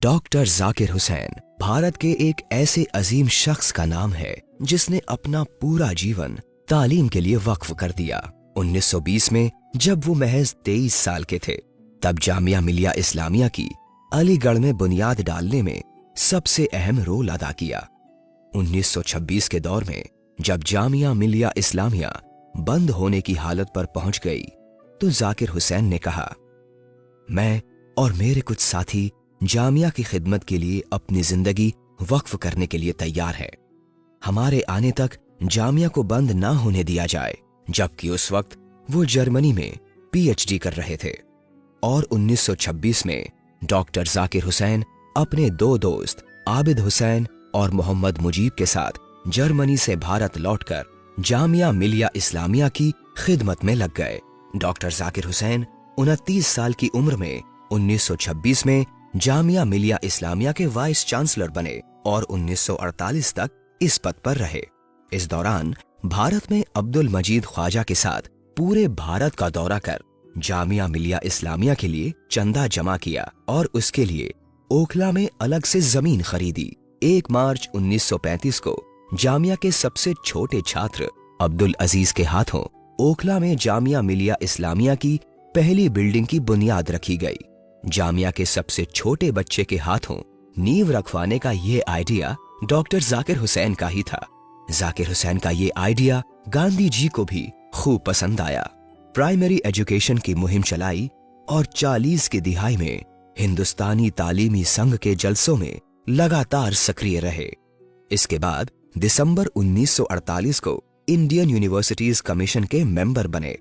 Doctor Zakir Hussain Bharat के एक ऐसे अजीम शख्स का नाम है जिसने अपना पूरा जीवन तालीम के लिए वक्फ कर दिया। 1920 में जब वो महज 23 साल के थे, तब जामिया मिलिया इस्लामिया की अलीगढ़ में बुनियाद डालने में सबसे अहम रोल अदा किया। 1926 के दौर में जब जामिया मिलिया इस्लामिया बंद होने की हालत पर पहुंच गई, तो जाकिर हुसैन ने कहा, मैं और मेरे कुछ साथी जामिया की खिदमत के लिए अपनी जिंदगी वक्फ करने के लिए तैयार है। हमारे आने तक जामिया को बंद ना होने दिया जाए। जबकि उस वक्त वो जर्मनी में पीएचडी कर रहे थे। और 1926 में डॉक्टर जाकिर हुसैन अपने दो दोस्त आबिद हुसैन और मोहम्मद मुजीब के साथ जर्मनी से भारत लौटकर जामिया मिलिया इस्लामिया की खिदमत में लग गए। डॉक्टर जाकिर हुसैन 29 साल की उम्र में 1926 में जामिया मिलिया इस्लामिया के वाइस चांसलर बने और 1948 तक इस पद पर रहे। इस दौरान भारत में अब्दुल मजीद ख्वाजा के साथ पूरे भारत का दौरा कर जामिया मिलिया इस्लामिया के लिए चंदा जमा किया और उसके लिए ओखला में अलग से जमीन खरीदी। 1 मार्च 1935 को जामिया के सबसे छोटे छात्र अब्दुल अजीज के हाथों ओखला में जामिया मिलिया इस्लामिया की पहली बिल्डिंग की बुनियाद रखी गई। जामिया के सबसे छोटे बच्चे के हाथों नींव रखवाने का ये आइडिया डॉक्टर जाकिर हुसैन का ही था। जाकिर हुसैन का ये आइडिया गांधी जी को भी खूब पसंद आया। प्राइमरी एजुकेशन की मुहिम चलाई और 40 की दिहाई में हिंदुस्तानी तालीमी संघ के जलसों में लगातार सक्रिय रहे। इसके बाद दिसंबर 1948 को इंडियन यूनिवर्सिटीज कमीशन के मेंबर बने।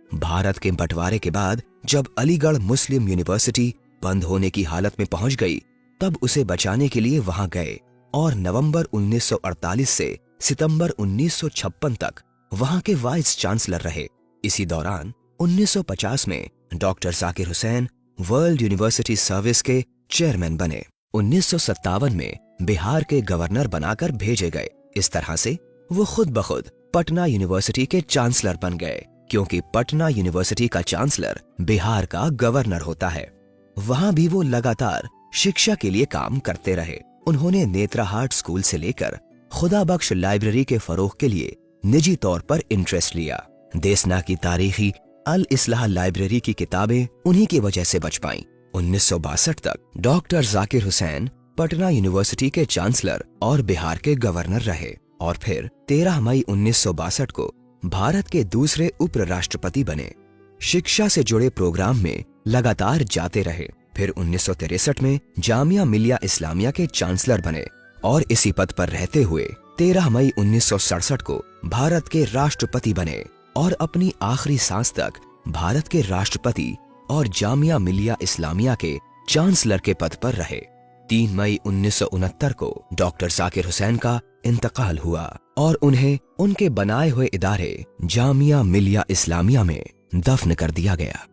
भारत के बंटवारे के बाद जब अलीगढ़ मुस्लिम यूनिवर्सिटी बंद होने की हालत में पहुंच गई, तब उसे बचाने के लिए वहां गए और नवंबर 1948 से सितंबर 1956 तक वहां के वाइस चांसलर रहे। इसी दौरान 1950 में doctor Zakir Hussain world university service के चेयरमैन बने। 1957 में बिहार के गवर्नर बनाकर भेजे गए। इस तरह से वो खुद ब खुद पटना यूनिवर्सिटी के चांसलर बन गए, क्योंकि पटना यूनिवर्सिटी का चांसलर बिहार का गवर्नर होता है। वहां भी वो लगातार शिक्षा के लिए काम करते रहे। उन्होंने नेत्राहाट स्कूल से लेकर खुदा बख्श लाइब्रेरी के फरोग के लिए निजी तौर पर इंटरेस्ट लिया। देसना की तारीखी अल इस्लाह लाइब्रेरी की किताबें उन्हीं की वजह से बच पाईं। 1962 तक डॉक्टर जाकिर हुसैन पटना यूनिवर्सिटी के चांसलर और बिहार के गवर्नर रहे और फिर 13 मई 1962 को भारत के दूसरे उपराष्ट्रपति बने। शिक्षा से जुड़े प्रोग्राम में लगातार जाते रहे। फिर 1963 में जामिया मिलिया इस्लामिया के चांसलर बने और इसी पद पर रहते हुए 13 मई 1967 को भारत के राष्ट्रपति बने और अपनी आखिरी सांस तक भारत के राष्ट्रपति और जामिया मिलिया इस्लामिया के चांसलर के पद पर रहे। 3 मई 1969 को डॉक्टर जाकिर हुसैन का इंतकाल हुआ और उन्हें उनके बनाए हुए इदारे जामिया मिलिया इस्लामिया में दफन कर दिया गया।